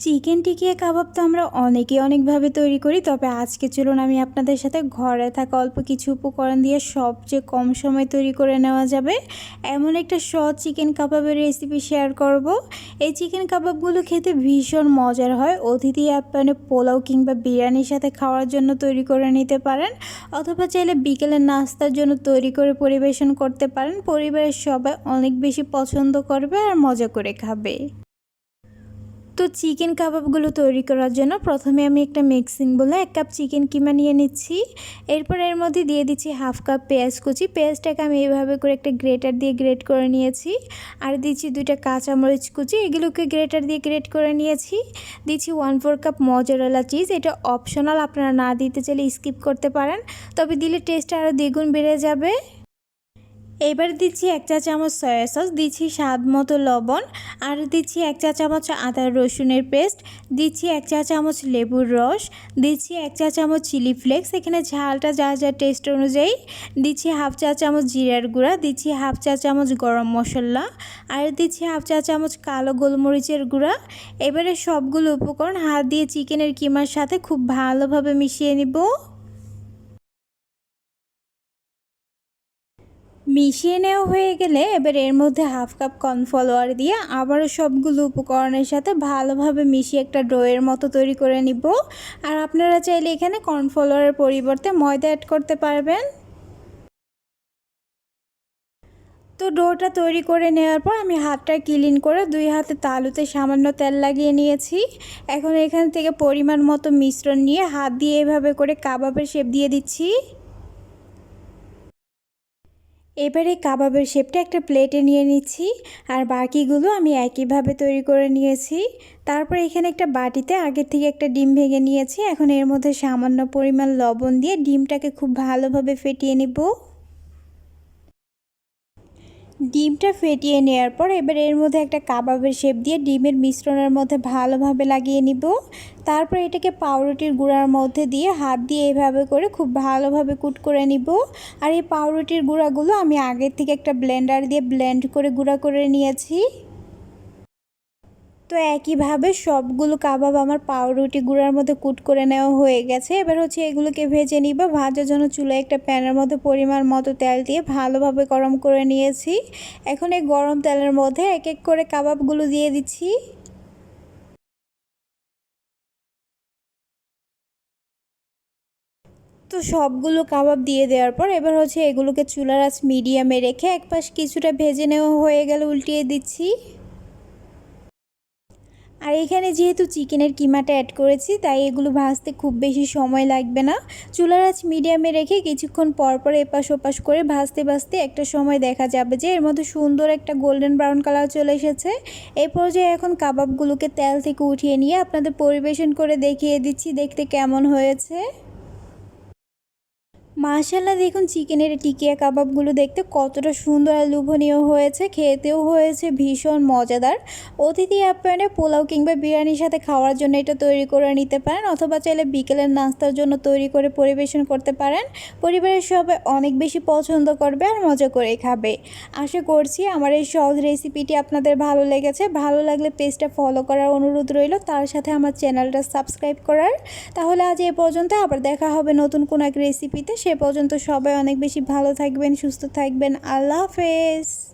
Chicken টিকিয়া কাবাব তো আমরা অনেকভাবে তৈরি করি, তবে আজকে চলুন আমি আপনাদের সাথে ঘরে থাকা অল্প কিছু উপকরণ দিয়ে সবচেয়ে কম সময় তৈরি করে নেওয়া যাবে এমন একটা সহজ চিকেন কাবাবের রেসিপি শেয়ার করব। এই চিকেন কাবাবগুলো খেতে ভীষণ মজার হয়। অতিথি আপ্যায়নে পোলাও কিংবা বিরিয়ানির সাথে খাওয়ার জন্য তৈরি করে নিতে পারেন, অথবা চাইলে বিকেলের নাস্তার জন্য তৈরি করে পরিবেশন করতে পারেন। পরিবারের সবাই অনেক বেশি পছন্দ করবে আর মজা করে খাবে। তো চিকেন কাবাবগুলো তৈরি করার জন্য প্রথমে আমি একটা মিক্সিং বলে 1 কাপ চিকেন কিমা নিয়ে নিচ্ছি। এরপর এর মধ্যে দিয়ে দিচ্ছি 1/2 কাপ পেঁয়াজ কুচি। পেঁয়াজটাকে আমি এইভাবে করে একটা গ্রেটার দিয়ে গ্রেট করে নিয়েছি। আর দিচ্ছি 2টা কাঁচামরিচ কুচি, এগুলোকে গ্রেটার দিয়ে গ্রেট করে নিয়েছি। দিচ্ছি 1/4 কাপ মজারেলা চিজ। এটা অপশনাল, আপনারা না দিতে চাইলে স্কিপ করতে পারেন, তবে দিলে টেস্ট আরও দ্বিগুণ বেড়ে যাবে। এবার দিচ্ছি 1 চা চামচ সয়া সস, দিচ্ছি স্বাদ মতো লবণ, আর দিচ্ছি 1 চা চামচ আদা রসুনের পেস্ট, দিচ্ছি 1 চা চামচ লেবুর রস, দিচ্ছি 1 চা চামচ চিলি ফ্লেক্স, এখানে ঝালটা যা টেস্ট অনুযায়ী, দিচ্ছি 1/2 চা চামচ জিরার গুঁড়া, দিচ্ছি 1/2 চা চামচ গরম মশলা, আর দিচ্ছি 1/2 চা চামচ কালো গোলমরিচের গুঁড়া। এবারে সবগুলো উপকরণ হাত দিয়ে চিকেনের কিমার সাথে খুব ভালোভাবে মিশিয়ে নিব। মিশিয়ে নেওয়া হয়ে গেলে এবার এর মধ্যে 1/2 কাপ কর্নফ্লাওয়ার দিয়ে আবারও সবগুলো উপকরণের সাথে ভালোভাবে মিশিয়ে একটা ডোয়ের মতো তৈরি করে নিব। আর আপনারা চাইলে এখানে কর্নফ্লাওয়ারের পরিবর্তে ময়দা অ্যাড করতে পারবেন। তো ডোটা তৈরি করে নেওয়ার পর আমি হাতটা ক্লিন করে 2 হাতে তালুতে সামান্য তেল লাগিয়ে নিয়েছি। এখন এখান থেকে পরিমাণ মতো মিশ্রণ নিয়ে হাত দিয়ে এভাবে করে কাবাবের শেপ দিয়ে দিচ্ছি। এবারে কাবাবের শেপটা একটা প্লেটে নিয়ে নিচ্ছি, আর বাকিগুলো আমি একইভাবে তৈরি করে নিয়েছি। তারপর এখানে একটা বাটিতে আগের থেকে একটা ডিম ভেঙে নিয়েছি। এখন এর মধ্যে সামান্য পরিমাণ লবণ দিয়ে ডিমটাকে খুব ভালোভাবে ফেটিয়ে নিব। ডিমটা ফেটিয়ে নেওয়ার পর এবার এর মধ্যে একটা কাবাবের শেপ দিয়ে ডিমের মিশ্রণের মধ্যে ভালোভাবে লাগিয়ে নিব। তারপর এটাকে পাউরুটির গুঁড়ার মধ্যে দিয়ে হাত দিয়ে এভাবে করে খুব ভালোভাবে কুট করে নিব। আর এই পাউরুটির গুঁড়াগুলো আমি আগের থেকে একটা ব্লেন্ডার দিয়ে ব্লেন্ড করে গুঁড়া করে নিয়েছি। তো একইভাবে সবগুলো কাবাব আমার পাউরুটি গুঁড়ার মধ্যে কুট করে নেওয়া হয়ে গেছে। এবার এগুলোকে ভেজে নিব। ভাজার জন্য চুলায় একটা প্যানের মধ্যে পরিমাণ মতো তেল দিয়ে ভালোভাবে গরম করে নিয়েছি। এখন এই গরম তেলের মধ্যে এক এক করে কাবাবগুলো দিয়ে দিচ্ছি। তো সবগুলো কাবাব দিয়ে দেওয়ার পর এবার এগুলোকে চুলার আঁচ মিডিয়ামে রেখে এক পাশ কিছুটা ভেজে নেওয়া হয়ে গেলে উল্টিয়ে দিচ্ছি। আর এখানে যেহেতু চিকেনের কিমাটা অ্যাড করেছি, তাই এগুলো ভাজতে খুব বেশি সময় লাগবে না। চুলার আঁচ মিডিয়ামে রেখে কিছুক্ষণ পর এপাশ ওপাশ করে ভাজতে একটা সময় দেখা যাবে যে এর মধ্যে সুন্দর একটা গোল্ডেন ব্রাউন কালার চলে এসেছে। এই পর্যায়ে এখন কাবাবগুলোকে তেল থেকে উঠিয়ে নিয়ে আপনাদের পরিবেশন করে দেখিয়ে দিচ্ছি দেখতে কেমন হয়েছে। মাশাআল্লাহ, দেখুন চিকেনের টিকিয়া কাবাবগুলো দেখতে কতটা সুন্দর আর লোভনীয় হয়েছে, খেতেও হয়েছে ভীষণ মজাদার। অতিথি আপ্যায়নে পোলাও কিংবা বিরিয়ানির সাথে খাওয়ার জন্য এটা তৈরি করে নিতে পারেন, অথবা চাইলে বিকেলের নাস্তার জন্য তৈরি করে পরিবেশন করতে পারেন। পরিবারের সবাই অনেক বেশি পছন্দ করবে আর মজা করে খাবে। আশা করছি আমার এই সহজ রেসিপিটি আপনাদের ভালো লেগেছে। ভালো লাগলে পেজটা ফলো করার অনুরোধ রইল, তার সাথে আমার চ্যানেলটা সাবস্ক্রাইব করার। তাহলে আজ এ পর্যন্ত, আবার দেখা হবে নতুন কোনো এক রেসিপিতে। সে পর্যন্ত সবাই অনেক বেশি ভালো থাকবেন, সুস্থ থাকবেন। আল্লাহ হাফেজ।